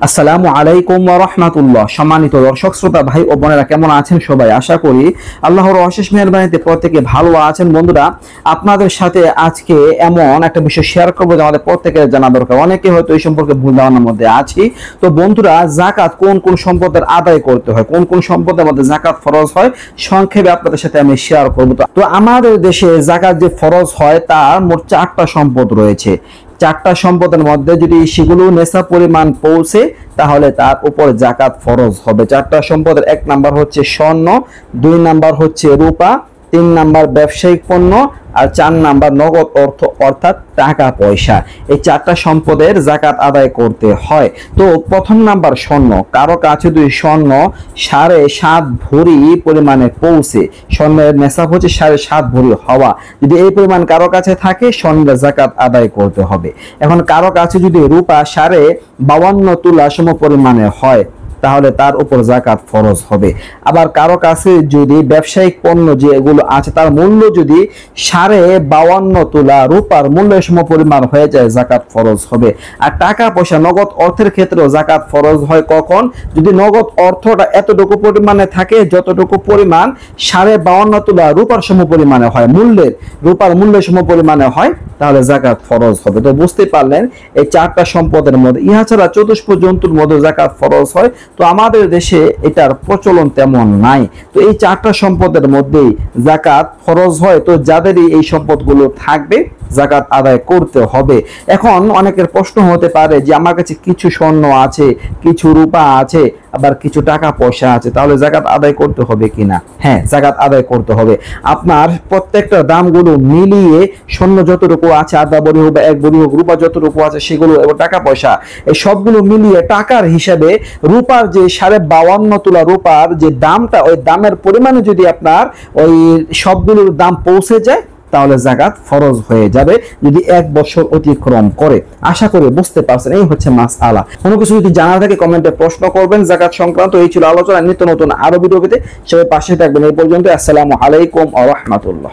আসসালামু আলাইকুম ওয়া রাহমাতুল্লাহ। সম্মানিত দর্শক শ্রোতা ভাই ও বোনেরা, কেমন আছেন সবাই? আশা করি আল্লাহর অশেষ মেহেরবানিতে প্রত্যেকে ভালো আছেন। বন্ধুরা, আপনাদের সাথে আজকে এমন একটা বিষয় শেয়ার করবো যে আমাদের প্রত্যেকের জানা দরকার। অনেকে হয়তো এই সম্পর্কে ভুল ধারণার মধ্যে আছি। তো বন্ধুরা, জাকাত কোন কোন সম্পদের আদায় করতে হয়, কোন কোন সম্পদের মধ্যে জাকাত ফরজ হয়, সংক্ষেপে আপনাদের সাথে আমি শেয়ার করবো। তো আমাদের দেশে জাকাত যে ফরজ হয় তার মোট 4টা সম্পদ রয়েছে। 4টা সম্পদের মধ্যে যদি সেগুলো নেশা পরিমাণ পৌঁছে তাহলে তার উপর জাকাত ফরজ হবে। 4টা সম্পদের 1 নাম্বার হচ্ছে স্বর্ণ, 2 নাম্বার হচ্ছে রূপা, 3 নাম্বার ব্যবসায়িক পণ্য, আর 4 নাম্বার নগদ অর্থ অর্থাৎ টাকা পয়সা। এই 4টা সম্পদের জাকাত আদায় করতে হয়। তো প্রথম নাম্বার স্বর্ণ। কারো কাছে যদি স্বর্ণ 7.5 ভরি পরিমাণে পৌঁছে, স্বর্ণের নেশাব হচ্ছে 7.5 ভরি হওয়া, যদি এই পরিমাণ কারো কাছে থাকে স্বর্ণের জাকাত আদায় করতে হবে। এখন কারো কাছে যদি রূপা 52 তোলা সম পরিমাণে হয় তাহলে তার উপর জাকাত ফরজ হবে। আবার কারো কাছে যদি ব্যবসায়িক পণ্য যেগুলো আছে তার মূল্য যদি 52.5 তোলা রূপার মূল্যের সম পরিমাণ হয়ে যায়, জাকাত ফরজ হবে। আর টাকা পয়সা নগদ অর্থের ক্ষেত্রেও জাকাত ফরজ হয় কখন? যদি নগদ অর্থটা এতটুকু পরিমাণে থাকে যতটুকু পরিমাণ 52.5 তোলা রূপার সম পরিমাণে হয়, রূপার মূল্যের সম পরিমাণে হয়, তাহলে জাকাত ফরজ হবে। তো বুঝতে পারলেন এই 4টা সম্পদের মধ্যে। ইহা ছাড়া চতুষ্প জন্তুর মধ্যে জাকাত ফরজ হয়, তো আমাদের দেশে এটার প্রচলন তেমন নাই। তো এই 4টা সম্পদের মধ্যেই জাকাত ফরজ হয়। তো যাদেরই এই সম্পদগুলো থাকবে জাকাত আদায় করতে হবে। এখন অনেকের প্রশ্ন হতে পারে যে আমার কাছে কিছু স্বর্ণ আছে, কিছু রূপা আছে, আবার কিছু টাকা পয়সা আছে, তাহলে জাকাত আদায় করতে হবে কিনা? হ্যাঁ, জাকাত আদায় করতে হবে। আপনার প্রত্যেকটা দামগুলো মিলিয়ে স্বর্ণ যতটুকু আছে, আধা ভরি হোক বা 1 ভরি হোক, রূপা যতটুকু আছে সেগুলো এবং টাকা পয়সা এই সবগুলো মিলিয়ে টাকার হিসাবে রূপার যে 52.5 তোলা রূপার যে দামটা, ওই দামের পরিমাণে যদি আপনার ওই সবগুলোর দাম পৌঁছে যায় তাহলে জাকাত ফরজ হয়ে যাবে, যদি 1 বছর অতিক্রম করে। আশা করি বুঝতে পারছেন, এই হচ্ছে মাসআলা। কোনো কিছু যদি জানার থাকে কমেন্টে প্রশ্ন করবেন জাকাত সংক্রান্ত। এই ছিল আলোচনা। নিত্য নতুন আরো ভিডিও পেতে সবাই পাশে থাকবেন। এই পর্যন্ত। আসসালামু আলাইকুম ওয়া রাহমাতুল্লাহ।